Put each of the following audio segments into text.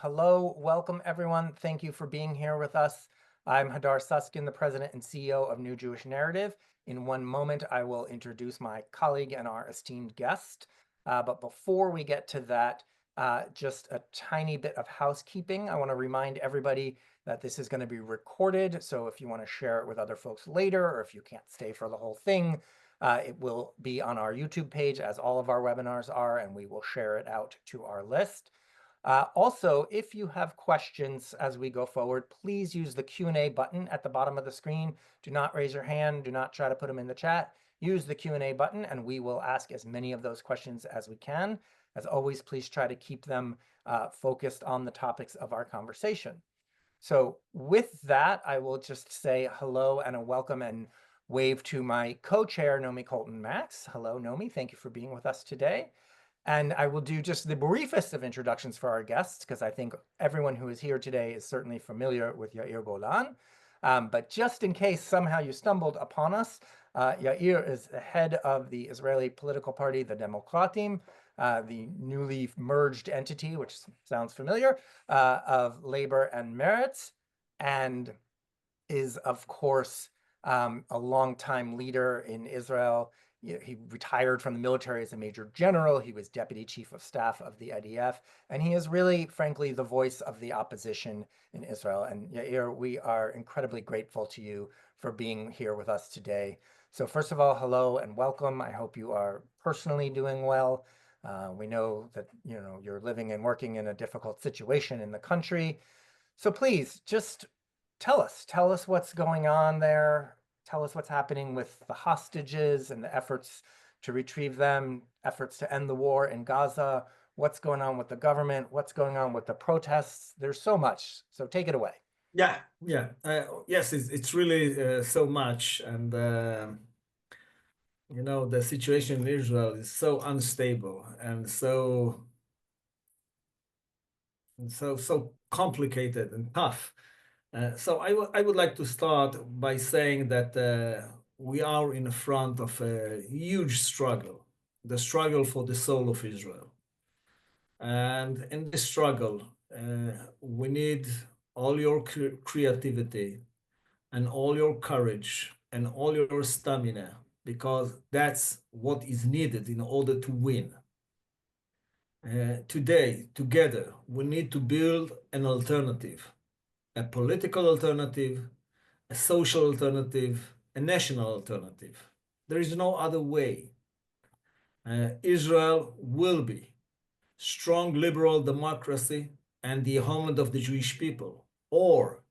Hello, welcome everyone. Thank you for being here with us. I'm Hadar Susskind, the president and CEO of New Jewish Narrative. In one moment, I will introduce my colleague and our esteemed guest. But before we get to that, just a tiny bit of housekeeping. I want to remind everybody that this is going to be recorded. So if you want to share it with other folks later, or if you can't stay for the whole thing, it will be on our YouTube page, as all of our webinars are, and we will share it out to our list. Also, if you have questions as we go forward, please use the Q&A button at the bottom of the screen. Do not raise your hand. Do not try to put them in the chat. Use the Q&A button, and we will ask as many of those questions as we can. As always, please try to keep them focused on the topics of our conversation. So with that, I will just say hello and a welcome and wave to my co-chair, Nomi Colton-Max. Hello, Nomi. Thank you for being with us today. And I will do just the briefest of introductions for our guests, because I think everyone who is here today is certainly familiar with Yair Golan. But just in case somehow you stumbled upon us, Yair is the head of the Israeli political party, the Demokratim, the newly merged entity, which sounds familiar, of Labor and Meretz, and is, of course, a longtime leader in Israel. He retired from the military as a major general. He was deputy chief of staff of the IDF, and he is really, frankly, the voice of the opposition in Israel. And Yair, we are incredibly grateful to you for being here with us today. So first of all, hello and welcome. I hope you are personally doing well. We know that you're living and working in a difficult situation in the country. So please just tell us what's going on there. Tell us what's happening with the hostages and the efforts to retrieve them, efforts to end the war in Gaza, what's going on with the government, what's going on with the protests. There's so much. So take it away. Yes, it's really so much. And, the situation in Israel is so unstable and so complicated and tough. So I would like to start by saying that we are in front of a huge struggle, the struggle for the soul of Israel. And in this struggle, we need all your creativity and all your courage and all your stamina, because that's what is needed in order to win. Today, together, we need to build an alternative, a political alternative, a social alternative, a national alternative. There is no other way. Israel will be strong liberal democracy and the homeland of the Jewish people, or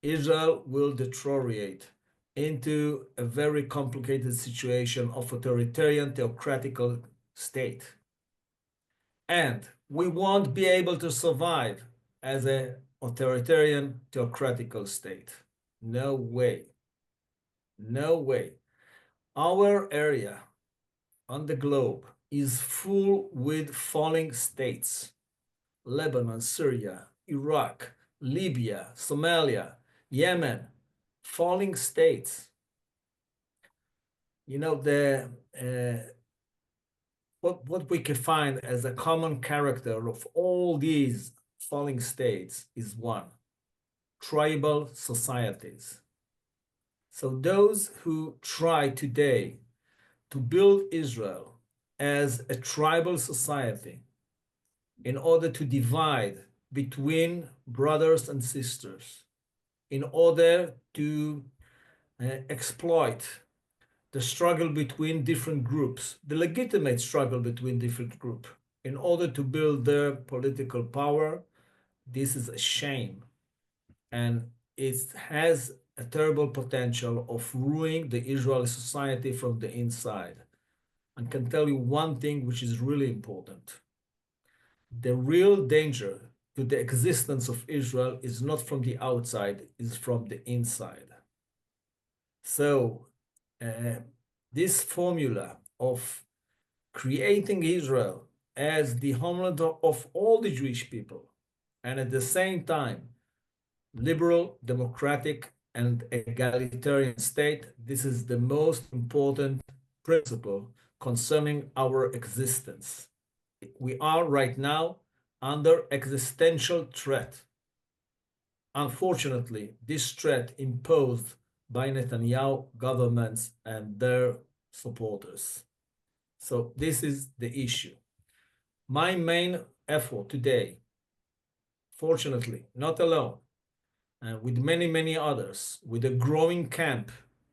Israel will deteriorate into a very complicated situation of authoritarian theocratical state. And we won't be able to survive as an authoritarian theocratical state. No way. No way. Our area on the globe is full with falling states. Lebanon, Syria, Iraq, Libya, Somalia, Yemen, falling states. What we can find as a common character of all these falling states is one: tribal societies. So those who try today to build Israel as a tribal society in order to divide between brothers and sisters, in order to exploit the struggle between different groups, the legitimate struggle between different groups, in order to build their political power, this is a shame. And it has a terrible potential of ruining the Israeli society from the inside. I can tell you one thing which is really important. The real danger to the existence of Israel is not from the outside, it's from the inside. So this formula of creating Israel as the homeland of all the Jewish people, and at the same time, liberal, democratic, and egalitarian state, this is the most important principle concerning our existence. We are right now under existential threat. Unfortunately, this threat imposed by Netanyahu governments and their supporters. So this is the issue. My main effort today, fortunately, not alone, with many, many others, with a growing camp,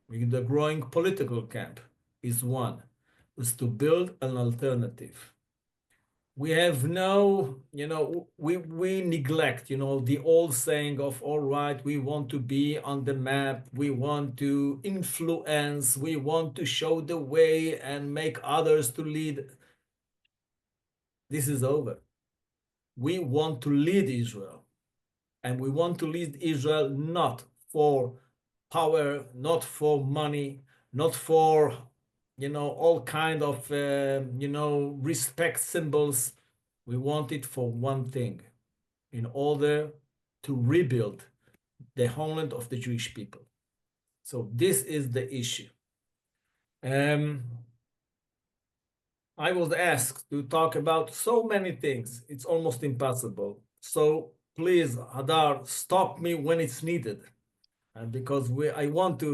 with a growing political camp, is one, is to build an alternative. We have no, we neglect, the old saying of, all right, we want to be on the map, we want to influence, we want to show the way and make others to lead. This is over. We want to lead Israel. And we want to lead Israel not for power, not for money, not for, all kind of, respect symbols. We want it for one thing, in order to rebuild the homeland of the Jewish people. So this is the issue. I was asked to talk about so many things. It's almost impossible. So please, Hadar, stop me when it's needed, because I want to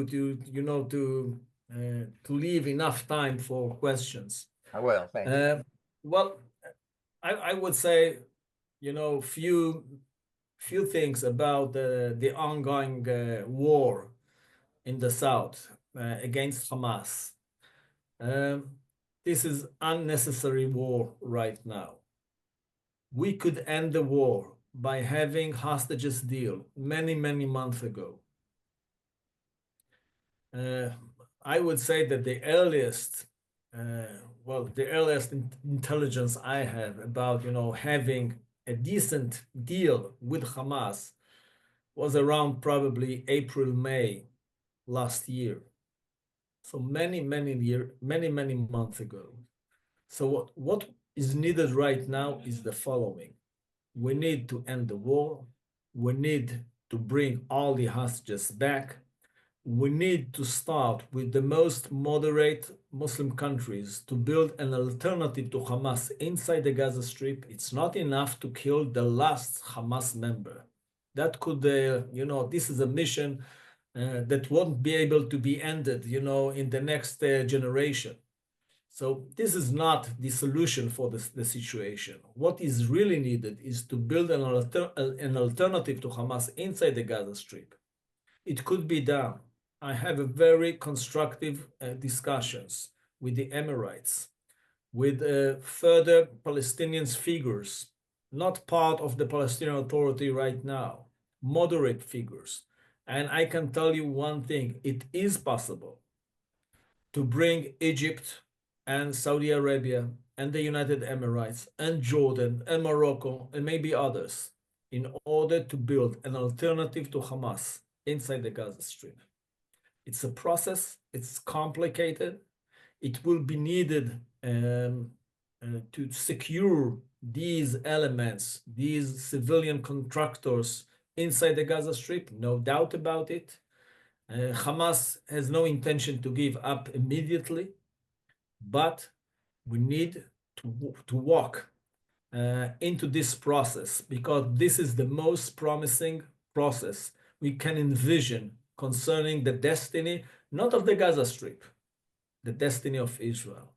leave enough time for questions. I will. Thank you. Well, I would say, few things about the ongoing war in the south against Hamas. This is unnecessary war right now. We could end the war by having hostages deal many, many months ago. I would say that the earliest intelligence I have about, having a decent deal with Hamas was around probably April, May last year. So many months ago. So what is needed right now is the following. We need to end the war. We need to bring all the hostages back. We need to start with the most moderate Muslim countries to build an alternative to Hamas inside the Gaza Strip. It's not enough to kill the last Hamas member. That could, this is a mission that won't be able to be ended, in the next generation. So this is not the solution for the situation. What is really needed is to build an alternative to Hamas inside the Gaza Strip. It could be done. I have a very constructive discussions with the Emirates, with further Palestinian figures, not part of the Palestinian Authority right now, moderate figures. And I can tell you one thing, it is possible to bring Egypt and Saudi Arabia and the United Emirates and Jordan and Morocco and maybe others in order to build an alternative to Hamas inside the Gaza Strip. It's a process, it's complicated. It will be needed to secure these elements, these civilian contractors inside the Gaza Strip, no doubt about it. Hamas has no intention to give up immediately, but we need to walk into this process, because this is the most promising process we can envision concerning the destiny, not of the Gaza Strip, the destiny of Israel.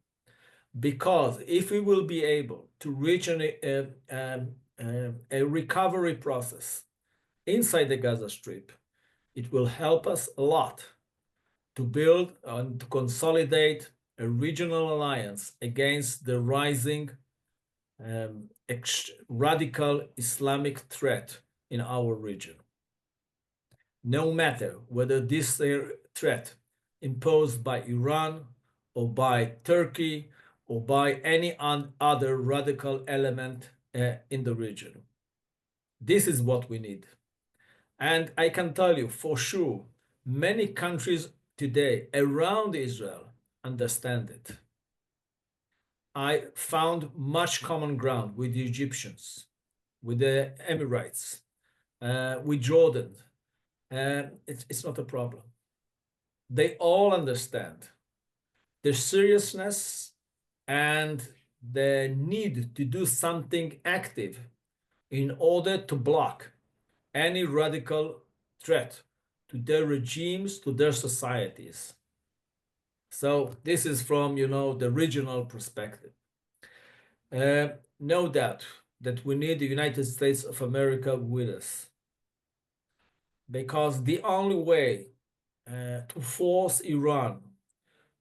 Because if we will be able to reach a recovery process inside the Gaza Strip, it will help us a lot to build and to consolidate a regional alliance against the rising radical Islamic threat in our region. No matter whether this threat imposed by Iran or by Turkey or by any other radical element in the region. This is what we need. And I can tell you for sure, many countries today around Israel understand it. I found much common ground with the Egyptians, with the Emirates, with Jordan. It's not a problem. They all understand the seriousness and the need to do something active in order to block any radical threat to their regimes, to their societies. So this is from, the regional perspective. No doubt that we need the United States of America with us, because the only way to force Iran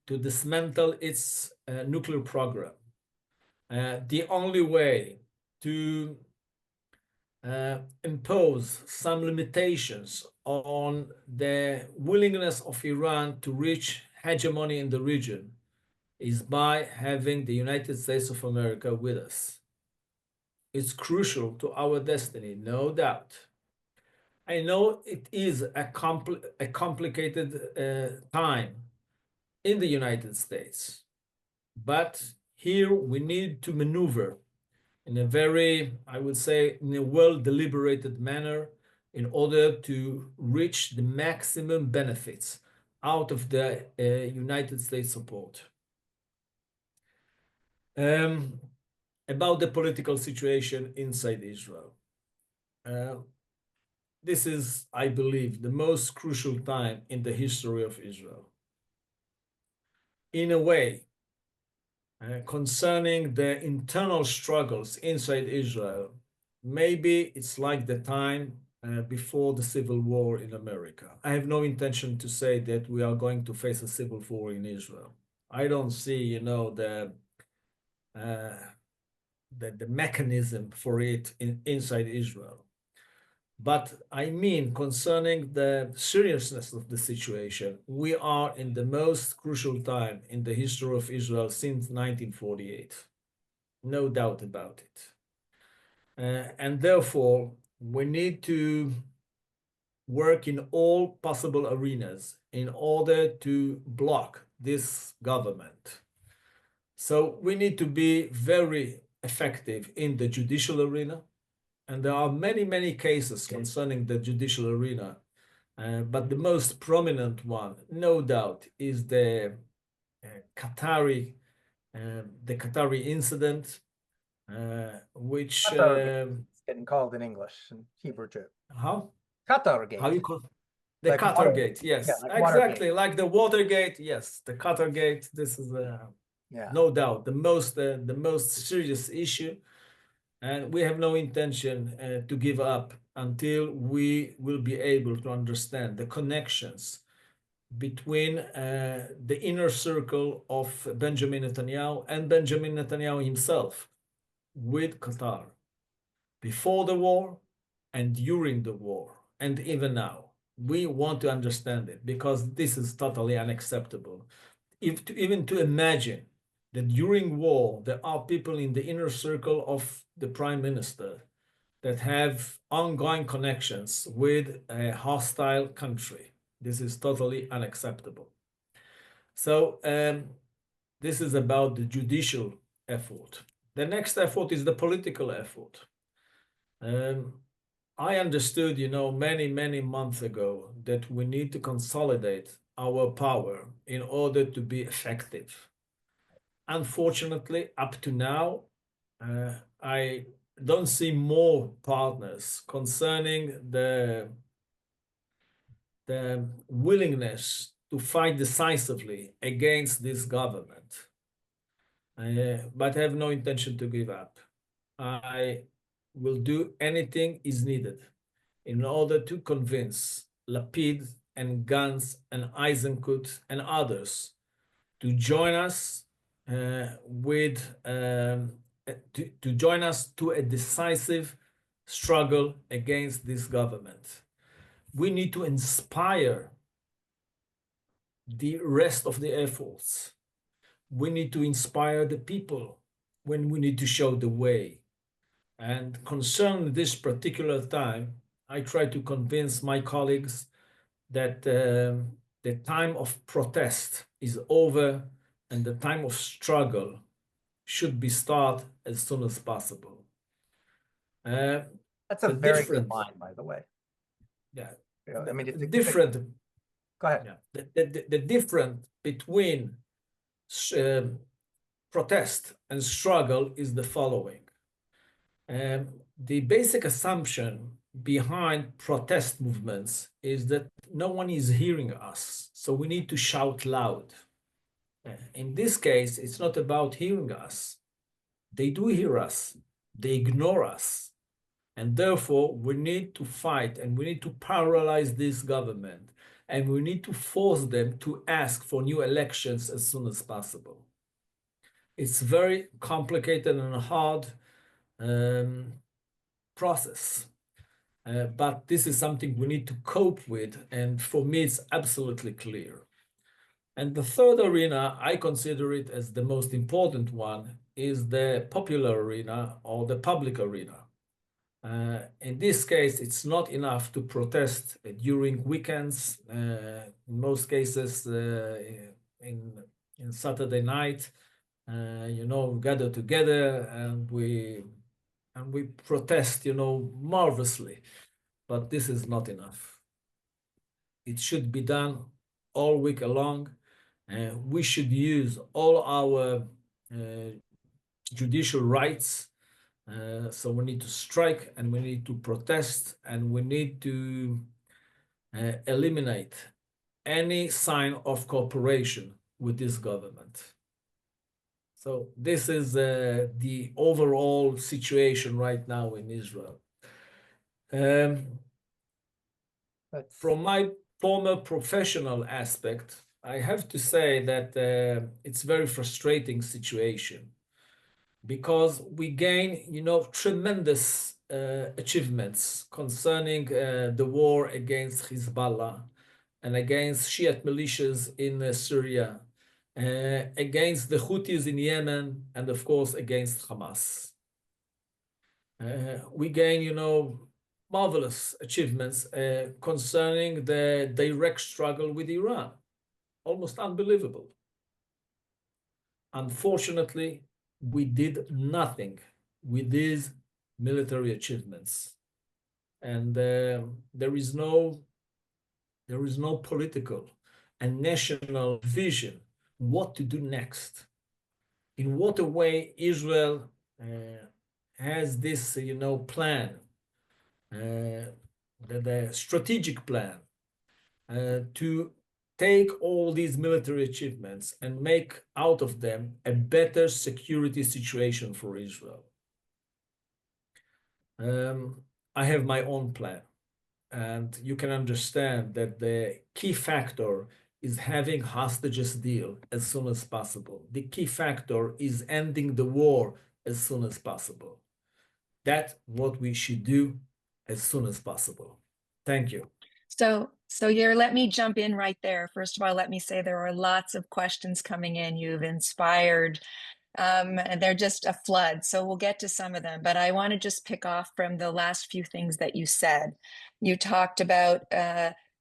to dismantle its nuclear program, the only way to impose some limitations on the willingness of Iran to reach hegemony in the region is by having the United States of America with us. It's crucial to our destiny, no doubt. I know it is a complicated time in the United States, but here we need to maneuver in a very, I would say, in a well-deliberated manner in order to reach the maximum benefits out of the United States support. About the political situation inside Israel. This is, I believe, the most crucial time in the history of Israel. In a way, concerning the internal struggles inside Israel, maybe it's like the time before the civil war in America. I have no intention to say that we are going to face a civil war in Israel. I don't see, the mechanism for it inside Israel. But I mean, concerning the seriousness of the situation, we are in the most crucial time in the history of Israel since 1948. No doubt about it. And therefore, we need to work in all possible arenas in order to block this government. So we need to be very effective in the judicial arena. And there are many, many cases concerning the judicial arena. But the most prominent one, no doubt, is the Qatari incident, which It's getting called in English and Hebrew too. how Qatargate. you call the Like Qatargate? Yes, yeah, like exactly, Watergate. like the Watergate. Yes, the Qatargate. This is Yeah. no doubt the most serious issue, and we have no intention to give up until we will be able to understand the connections between the inner circle of Benjamin Netanyahu and Benjamin Netanyahu himself with Qatar before the war and during the war and even now. We want to understand it because this is totally unacceptable. Even to imagine that during war there are people in the inner circle of the prime minister that have ongoing connections with a hostile country. This is totally unacceptable. So this is about the judicial effort. The next effort is the political effort. I understood, many, many months ago that we need to consolidate our power in order to be effective. Unfortunately, up to now, I don't see more partners concerning the willingness to fight decisively against this government. But I have no intention to give up. I will do anything is needed in order to convince Lapid and Gantz and Eisenkut and others to join us to join us to a decisive struggle against this government. We need to inspire the rest of the efforts. We need to inspire the people when we need to show the way. And concerning this particular time, I try to convince my colleagues that the time of protest is over and the time of struggle should be start as soon as possible. That's a very good line, by the way. Yeah. I mean, it's different. Go ahead. Yeah. The difference between protest and struggle is the following. The basic assumption behind protest movements is that no one is hearing us, so we need to shout loud. In this case, it's not about hearing us. They do hear us, they ignore us, and therefore we need to fight and we need to paralyze this government and we need to force them to ask for new elections as soon as possible. It's very complicated and hard process. But this is something we need to cope with, and for me, it's absolutely clear. And the third arena, I consider it as the most important one, is the popular arena or the public arena. In this case, it's not enough to protest during weekends. In most cases, in Saturday night, gather together and we protest, marvelously. But this is not enough. It should be done all week long. We should use all our judicial rights. So we need to strike and we need to protest and we need to eliminate any sign of cooperation with this government. So this is the overall situation right now in Israel. From my former professional aspect, I have to say that it's a very frustrating situation because we gain, tremendous achievements concerning the war against Hezbollah and against Shiite militias in Syria, against the Houthis in Yemen, and of course against Hamas. We gain, marvelous achievements concerning the direct struggle with Iran. Almost unbelievable. Unfortunately, we did nothing with these military achievements. And there is no political and national vision what to do next. In what a way Israel has this, plan, the strategic plan to take all these military achievements and make out of them a better security situation for Israel. I have my own plan, and you can understand that the key factor is having hostages deal as soon as possible. The key factor is ending the war as soon as possible. That's what we should do as soon as possible. Thank you. So Yair, let me jump in right there. First of all, let me say there are lots of questions coming in. You've inspired, and they're just a flood. So we'll get to some of them, but I want to just pick off from the last few things that you said. You talked about,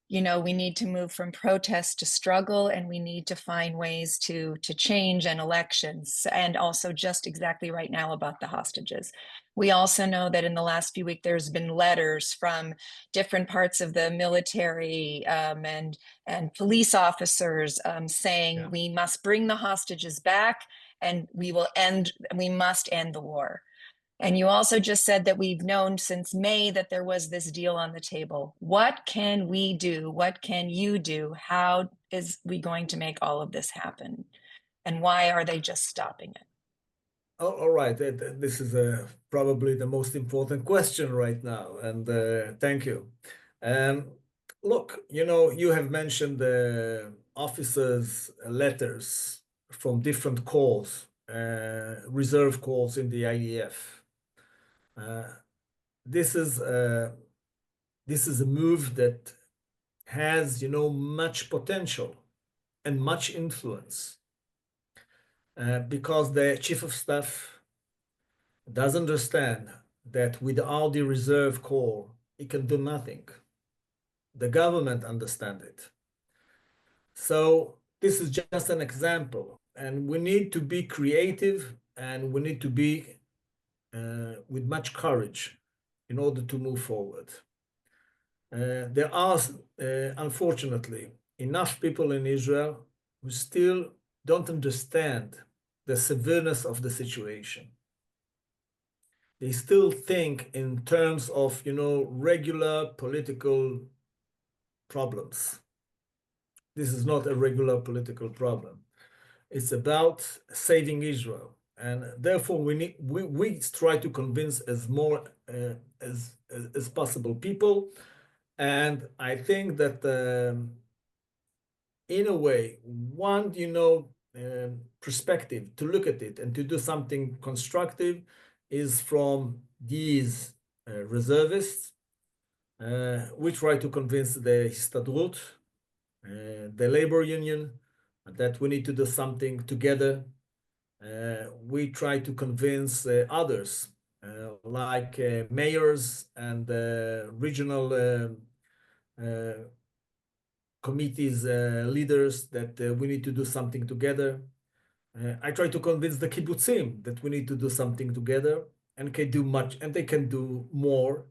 we need to move from protest to struggle, and we need to find ways to change and elections, and also just exactly right now about the hostages. We also know that in the last few weeks, there's been letters from different parts of the military and police officers saying we must bring the hostages back and we must end the war. And you also just said that we've known since May that there was this deal on the table. What can we do? What can you do? How is we going to make all of this happen? And why are they just stopping it? Oh, all right. This is probably the most important question right now. And thank you. Look, you have mentioned the officers' letters from different corps, reserve corps in the IDF. This is a move that has, much potential and much influence because the chief of staff does understand that without the reserve corps, he can do nothing. The government understands it. So this is just an example, and we need to be creative and we need to be with much courage in order to move forward. There are, unfortunately, enough people in Israel who still don't understand the severeness of the situation. they still think in terms of, regular political problems. This is not a regular political problem. It's about saving Israel. And therefore, we try to convince as possible people. And I think that in a way, one, perspective to look at it and to do something constructive is from these reservists. We try to convince the Histadrut, the labor union, that we need to do something together. We try to convince others, like mayors and regional committees, leaders, that we need to do something together. I try to convince the kibbutzim that we need to do something together and can do much, and they can do more,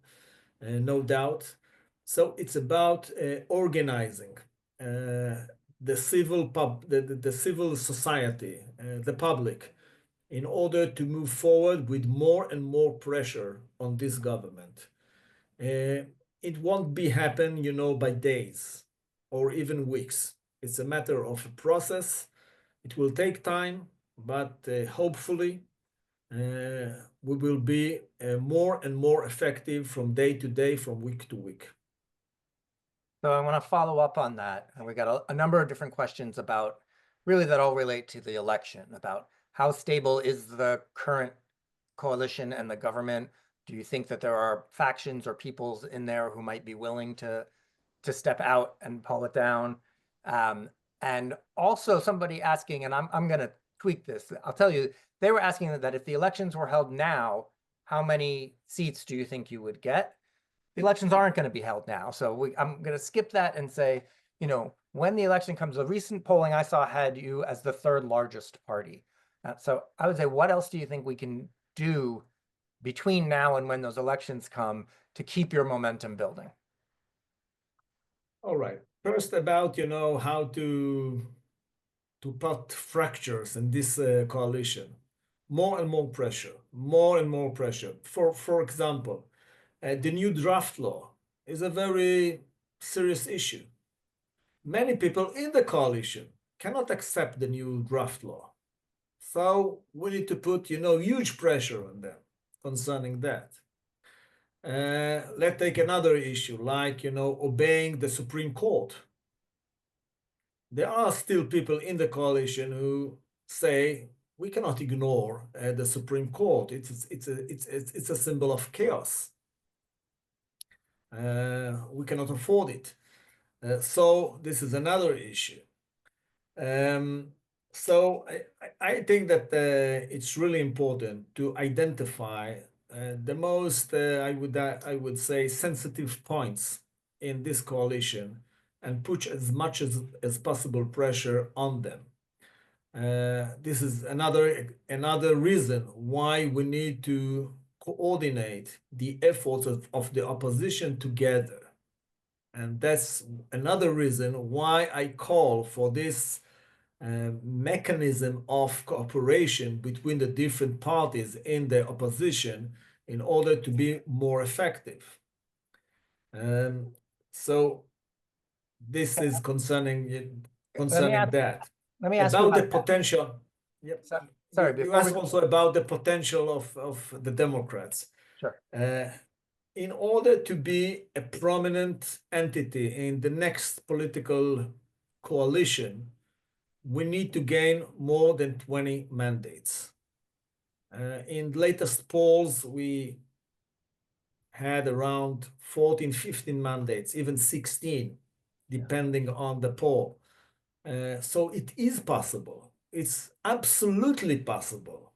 no doubt. So it's about organizing the civil society, the public, in order to move forward with more and more pressure on this government. It won't be happen, by days or even weeks. It's a matter of a process. It will take time, but hopefully we will be more and more effective from day to day, from week to week. So I want to follow up on that. And we got a number of different questions about really that all relate to the election, about how stable is the current coalition and the government? Do you think that there are factions or peoples in there who might be willing to step out and pull it down? And also somebody asking, and I'm going to tweak this. I'll tell you, they were asking that if the elections were held now, how many seats do you think you would get? The elections aren't going to be held now. So I'm going to skip that and say, when the election comes, the recent polling I saw had you as the third largest party. So I would say, what else do you think we can do between now and when those elections come to keep your momentum building? All right. First, about how to put fractures in this coalition. More and more pressure. More and more pressure. For example, the new draft law is a very serious issue. Many people in the coalition cannot accept the new draft law. So we need to put, huge pressure on them concerning that. Let's take another issue, like, obeying the Supreme Court. There are still people in the coalition who say we cannot ignore the Supreme Court. It's a symbol of chaos. We cannot afford it. So this is another issue. So I think that it's really important to identify the most, I would say, sensitive points in this coalition and put as much as possible pressure on them. This is another reason why we need to coordinate the efforts of the opposition together. And that's another reason why I call for this mechanism of cooperation between the different parties in the opposition in order to be more effective. So this is concerning that. Let me ask about you the potential. Yep. Sorry, you asked also about the potential of the Democrats. Sure. In order to be a prominent entity in the next political coalition, we need to gain more than 20 mandates. In latest polls, we had around 14, 15 mandates, even 16, depending on the poll. So it is possible. It's absolutely possible.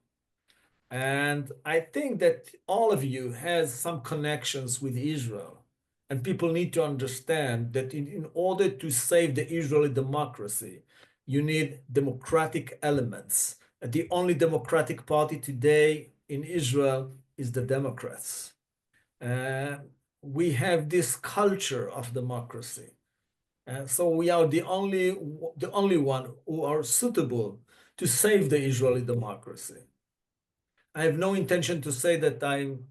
And I think that all of you has some connections with Israel. And people need to understand that in order to save the Israeli democracy, you need democratic elements. The only democratic party today in Israel is the Democrats. We have this culture of democracy. So we are the only one who are suitable to save the Israeli democracy. I have no intention to say that I'm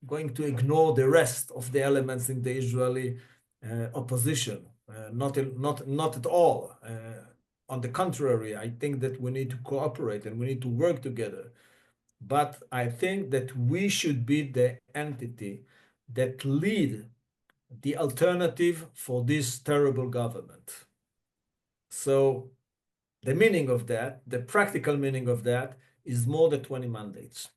going to ignore the rest of the elements in the Israeli opposition. Not at all. On the contrary, I think that we need to cooperate and we need to work together. But I think that we should be the entity that lead the alternative for this terrible government. So the meaning of that, the practical meaning of that, is more than 20 mandates.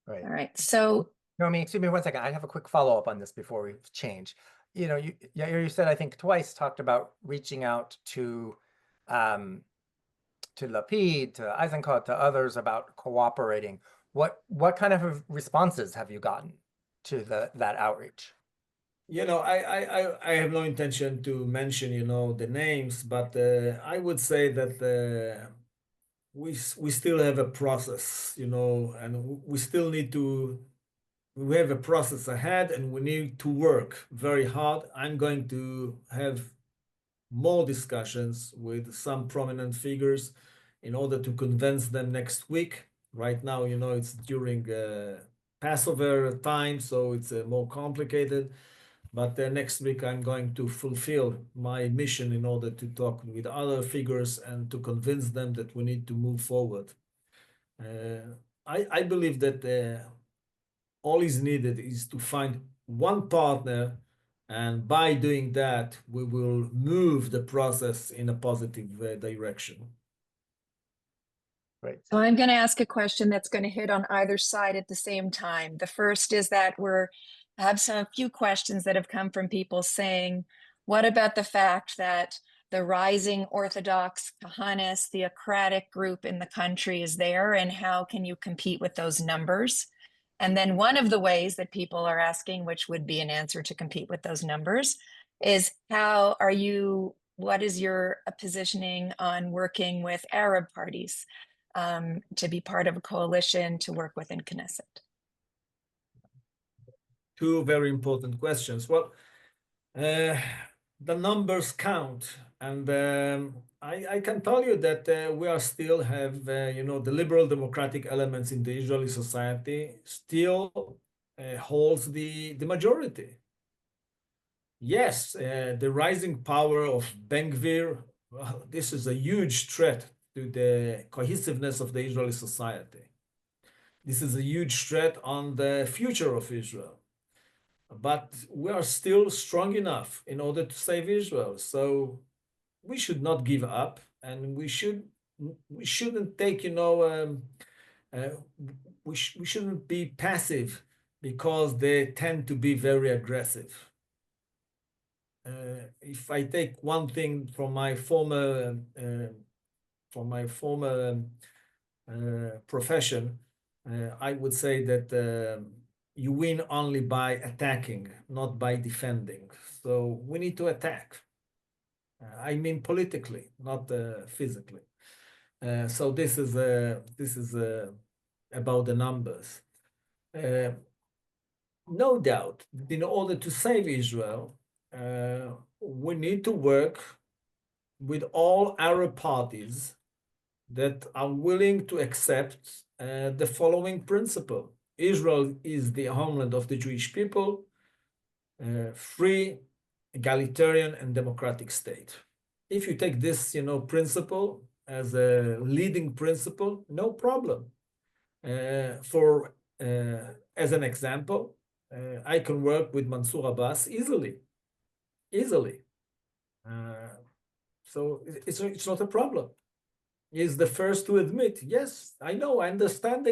Right. All right. So, Nomi, excuse me 1 second. I have a quick follow-up on this before we change. You know, Yair, you said, I think twice, talked about reaching out to Lapid, to Eisenkot, to others about cooperating. What kind of responses have you gotten to that outreach? You know, I have no intention to mention, you know, the names, but I would say that we still have a process, you know, and we still need to, we have a process ahead and we need to work very hard. I'm going to have more discussions with some prominent figures in order to convince them next week. Right now, you know, it's during Passover time, so it's more complicated. But next week, I'm going to fulfill my mission in order to talk with other figures and to convince them that we need to move forward. I believe that all is needed is to find one partner, and by doing that, we will move the process in a positive direction. Right. so I'm going to ask a question that's going to hit on either side at the same time. The first is that I have a few questions that have come from people saying, what about the fact that the rising Orthodox Kahanis theocratic group in the country is there, and how can you compete with those numbers? And then one of the ways that people are asking, which would be an answer to compete with those numbers, is what is your positioning on working with Arab parties to be part of a coalition to work within Knesset? Two very important questions. Well, the numbers count, and I can tell you that we are still have you know, the liberal democratic elements in the Israeli society still holds the majority. Yes, the rising power of Ben Gvir, well, this is a huge threat to the cohesiveness of the Israeli society. This is a huge threat on the future of Israel. But we are still strong enough in order to save Israel. So we should not give up, and we shouldn't take, you know, we shouldn't be passive because they tend to be very aggressive. If I take one thing from my former profession, I would say that you win only by attacking, not by defending. So we need to attack. I mean politically, not physically. So this is about the numbers. No doubt, in order to save Israel, we need to work with all Arab parties that are willing to accept the following principle. Israel is the homeland of the Jewish people, free, egalitarian, and democratic state. If you take this, you know, principle as a leading principle, no problem. As an example, I can work with Mansour Abbas easily. So it's not a problem. He's the first to admit, yes, I know, I understand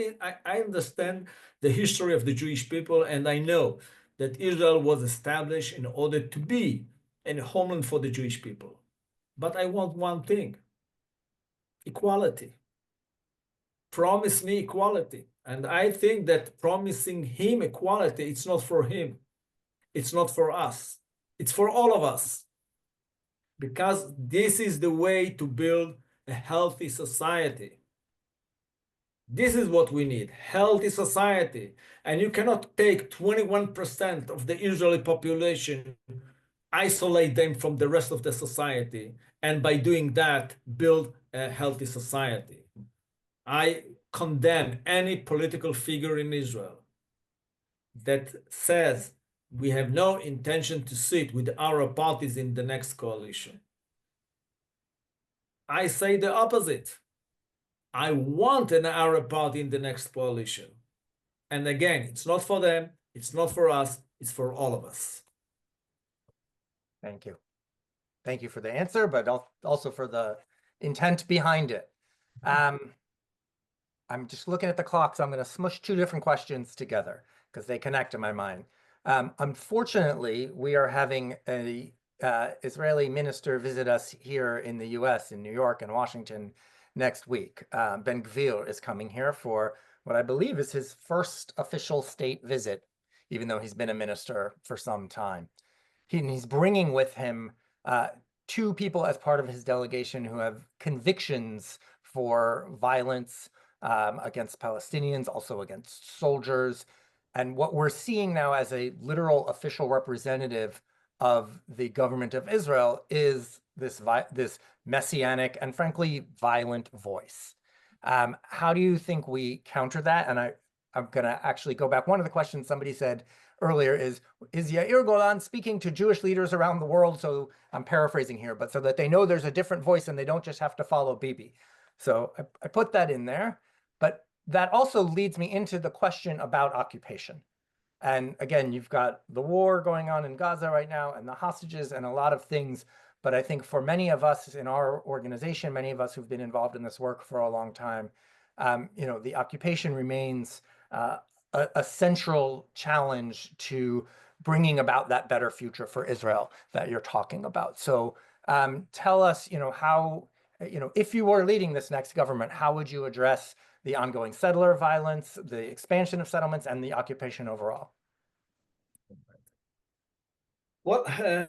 the history of the Jewish people, and I know that Israel was established in order to be a homeland for the Jewish people. But I want one thing: equality. Promise me equality. And I think that promising him equality, it's not for him. It's not for us. It's for all of us. Because this is the way to build a healthy society. This is what we need, healthy society. And you cannot take 21% of the Israeli population, isolate them from the rest of the society, and by doing that, build a healthy society. I condemn any political figure in Israel that says we have no intention to sit with Arab parties in the next coalition. I say the opposite. I want an Arab party in the next coalition. And again, it's not for them, it's not for us, it's for all of us. Thank you. Thank you for the answer, but also for the intent behind it. I'm just looking at the clock, so I'm going to smush two different questions together because they connect in my mind. Unfortunately, we are having a Israeli minister visit us here in the US, in New York and Washington next week. Ben Gvir is coming here for what I believe is his first official state visit, even though he's been a minister for some time. He's bringing with him two people as part of his delegation who have convictions for violence against Palestinians, also against soldiers. And what we're seeing now as a literal official representative of the government of Israel is this messianic and frankly violent voice. How do you think we counter that? And I'm going to actually go back. One of the questions somebody said earlier is Yair Golan speaking to Jewish leaders around the world? So I'm paraphrasing here, but so that they know there's a different voice and they don't just have to follow Bibi. So I put that in there, but that also leads me into the question about occupation. And again, you've got the war going on in Gaza right now and the hostages and a lot of things. But I think for many of us in our organization, many of us who've been involved in this work for a long time, the occupation remains a central challenge to bringing about that better future for Israel that you're talking about. So tell us, how, if you were leading this next government, how would you address the ongoing settler violence, the expansion of settlements, and the occupation overall? What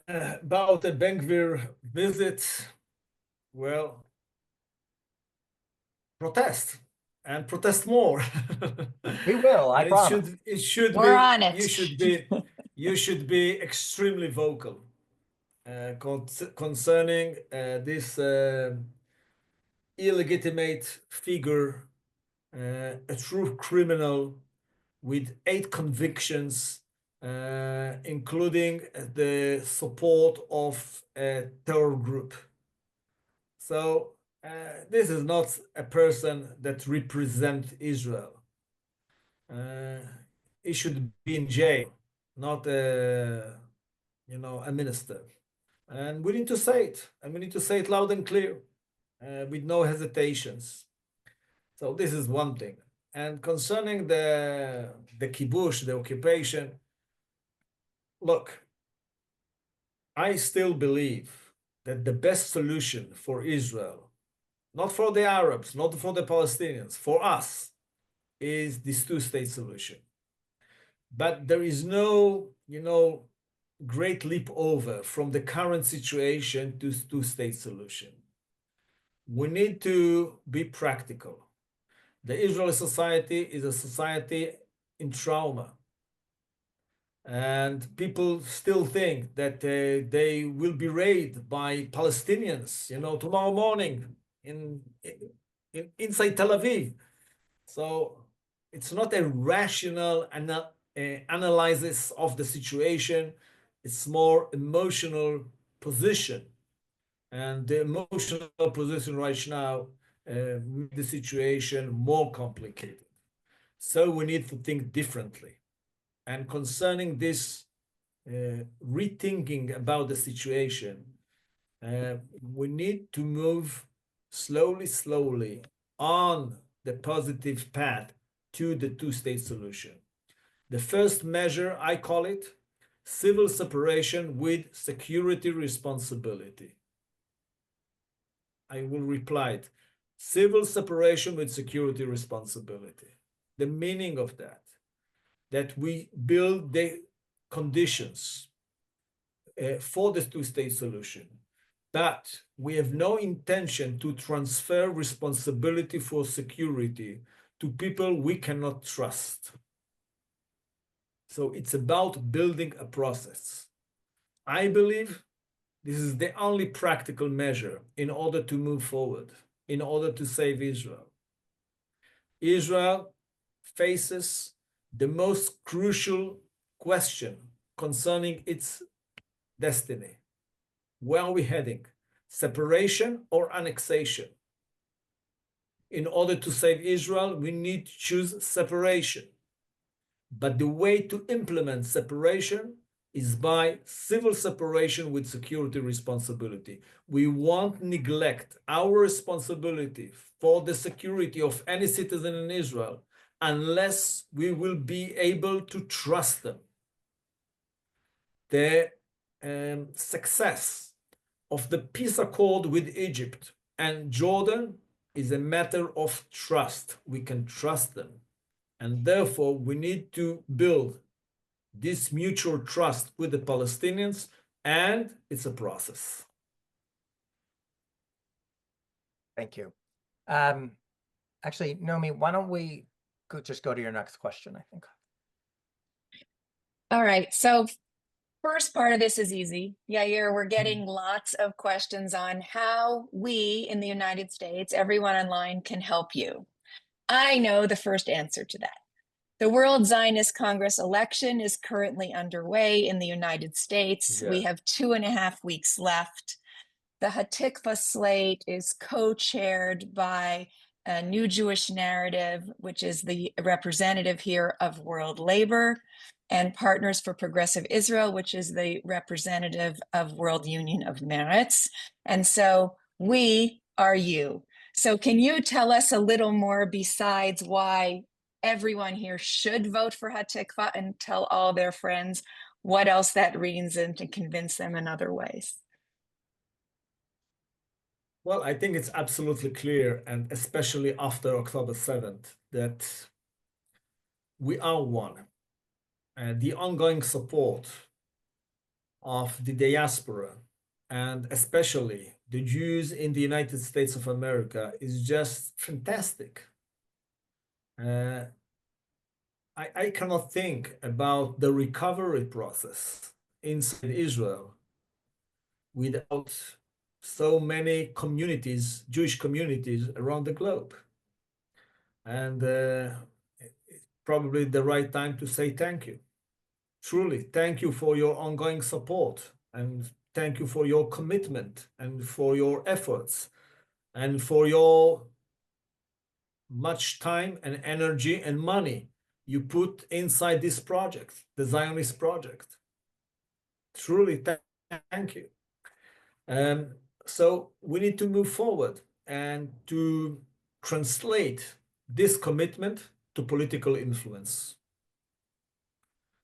about the Ben Gvir visit? Well, protest and protest more. We will, I promise. We're on it. You should be extremely vocal concerning this illegitimate figure, a true criminal with 8 convictions, including the support of a terror group. So this is not a person that represents Israel. He should be in jail, not a minister. And we need to say it, and we need to say it loud and clear, with no hesitations. So this is one thing. And concerning the kibush, the occupation, look, I still believe that the best solution for Israel, not for the Arabs, not for the Palestinians, for us, is this two-state solution. But there is no, great leap over from the current situation to two-state solution. We need to be practical. The Israeli society is a society in trauma. And people still think that they will be raided by Palestinians, tomorrow morning inside Tel Aviv. So it's not a rational analysis of the situation. It's more emotional position. And the emotional position right now makes the situation more complicated. So we need to think differently. And concerning this rethinking about the situation, we need to move slowly on the positive path to the two-state solution. The first measure, I call it civil separation with security responsibility. I will reply it. Civil separation with security responsibility. The meaning of that we build the conditions for the two-state solution, but we have no intention to transfer responsibility for security to people we cannot trust. So it's about building a process. I believe this is the only practical measure in order to move forward, in order to save Israel. Israel faces the most crucial question concerning its destiny. Where are we heading? Separation or annexation? In order to save Israel, we need to choose separation. But the way to implement separation is by civil separation with security responsibility. We won't neglect our responsibility for the security of any citizen in Israel unless we will be able to trust them. The success of the peace accord with Egypt and Jordan is a matter of trust. We can trust them. And therefore, we need to build this mutual trust with the Palestinians, and it's a process. Thank you. Actually, Nomi, why don't we just go to your next question, I think. All right. So first part of this is easy. Yair, we're getting lots of questions on how we in the United States, everyone online, can help you. I know the first answer to that. The World Zionist Congress election is currently underway in the United States. Yeah. We have 2.5 weeks left. The Hatikva slate is co-chaired by a New Jewish Narrative, which is the representative here of World Labor, and Partners for Progressive Israel, which is the representative of World Union of Meretz. And so we are you. So can you tell us a little more besides why everyone here should vote for Hatikva, and tell all their friends what else that reads in to convince them in other ways? Well, I think it's absolutely clear, and especially after October 7th, that we are one. The ongoing support of the diaspora, and especially the Jews in the United States of America, is just fantastic. I cannot think about the recovery process inside Israel without so many communities, Jewish communities around the globe. And it's probably the right time to say thank you. Truly, thank you for your ongoing support, and thank you for your commitment and for your efforts and for your much time and energy and money you put inside this project, the Zionist project. Truly, thank you. So we need to move forward and to translate this commitment to political influence.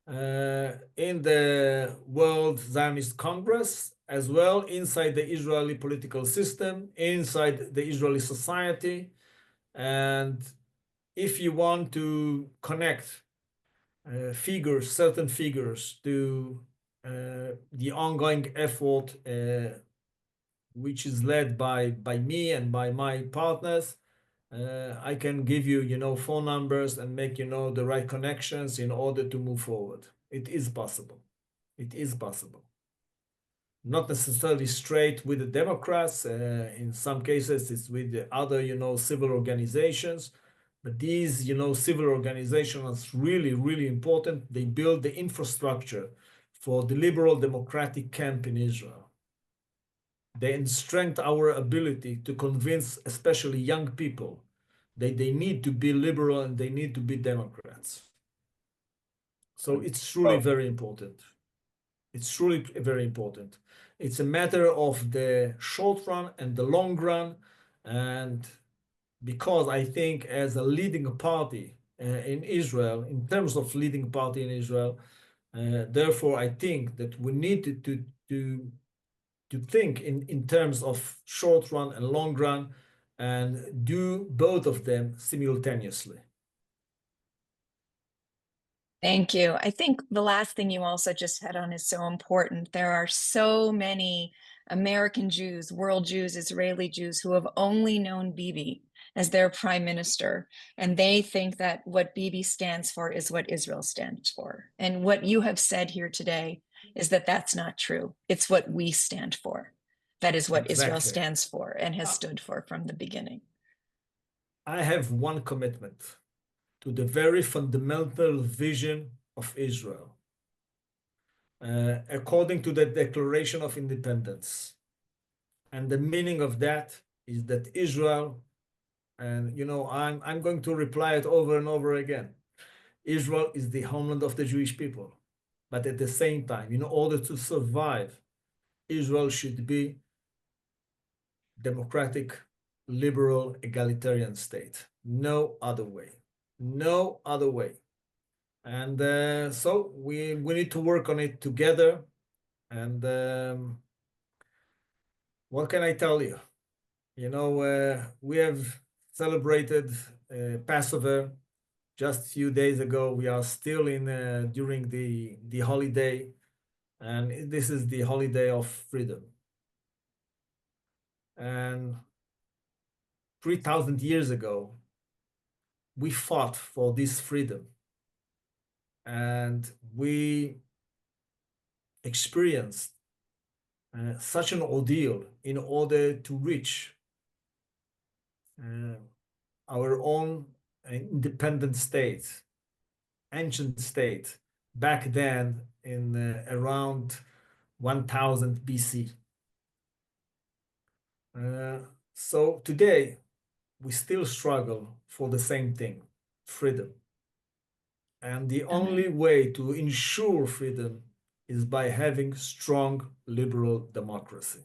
In the World Zionist Congress, as well inside the Israeli political system, inside the Israeli society. And if you want to connect figures, certain figures, to the ongoing effort which is led by me and by my partners, I can give you, phone numbers and make, the right connections in order to move forward. It is possible. It is possible. Not necessarily straight with the Democrats. In some cases, it's with the other, civil organizations. But these, civil organizations are really, really important. They build the infrastructure for the liberal democratic camp in Israel. They strengthen our ability to convince, especially young people, that they need to be liberal and they need to be Democrats. So it's truly very important. It's truly very important. It's a matter of the short run and the long run. And because I think as a leading party in Israel, in terms of leading party in Israel, therefore I think that we need to think in terms of short run and long run and do both of them simultaneously. Thank you. I think the last thing you also just hit on is so important. There are so many American Jews, world Jews, Israeli Jews who have only known Bibi as their prime minister. And they think that what Bibi stands for is what Israel stands for. And what you have said here today is that that's not true. It's what we stand for. That is what Israel stands for and has stood for from the beginning. I have one commitment to the very fundamental vision of Israel, according to the Declaration of Independence. And the meaning of that is that Israel, and I'm going to reply it over and over again. Israel is the homeland of the Jewish people. But at the same time, in order to survive, Israel should be democratic, liberal, egalitarian state. No other way. No other way. And so we need to work on it together. And what can I tell you? We have celebrated Passover just a few days ago. We are still during the holiday, and this is the holiday of freedom. And 3,000 years ago, we fought for this freedom, and we experienced such an ordeal in order to reach our own independent state, ancient state, back then in around 1000 BC. So today, we still struggle for the same thing, freedom. And the only way to ensure freedom is by having strong liberal democracy.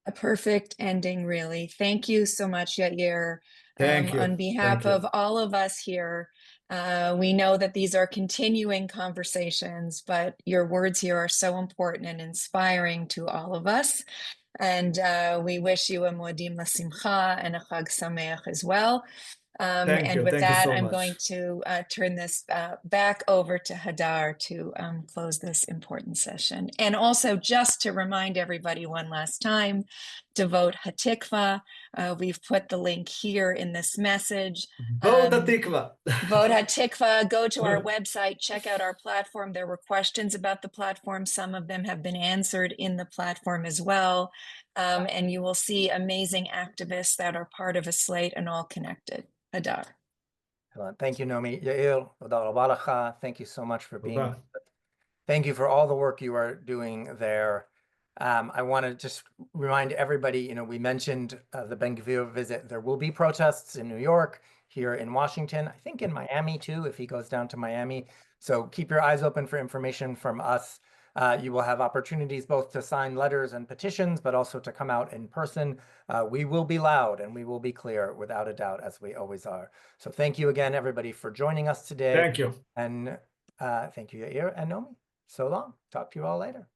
A perfect ending, really. Thank you so much, Yair. Thank you. On behalf Thank you. of all of us here, we know that these are continuing conversations, but your words here are so important and inspiring to all of us. And we wish you a Moedim LaSimcha and a Chag Sameach as well. And with that, I'm going to turn this back over to Hadar to close this important session. And also just to remind everybody one last time to vote Hatikva. We've put the link here in this message. Vote Hatikva. Vote Hatikva. Go to our website, check out our platform. There were questions about the platform. Some of them have been answered in the platform as well. And you will see amazing activists that are part of a slate and all connected. Hadar. Thank you, Nomi. Yair, thank you so much for being with us. Thank you for all the work you are doing there. I want to just remind everybody, we mentioned the Ben Gvir visit. There will be protests in New York, here in Washington, I think in Miami too, if he goes down to Miami. So keep your eyes open for information from us. You will have opportunities both to sign letters and petitions, but also to come out in person. We will be loud and we will be clear, without a doubt, as we always are. So thank you again, everybody, for joining us today. Thank you. And thank you, Yair and Nomi. So long. Talk to you all later.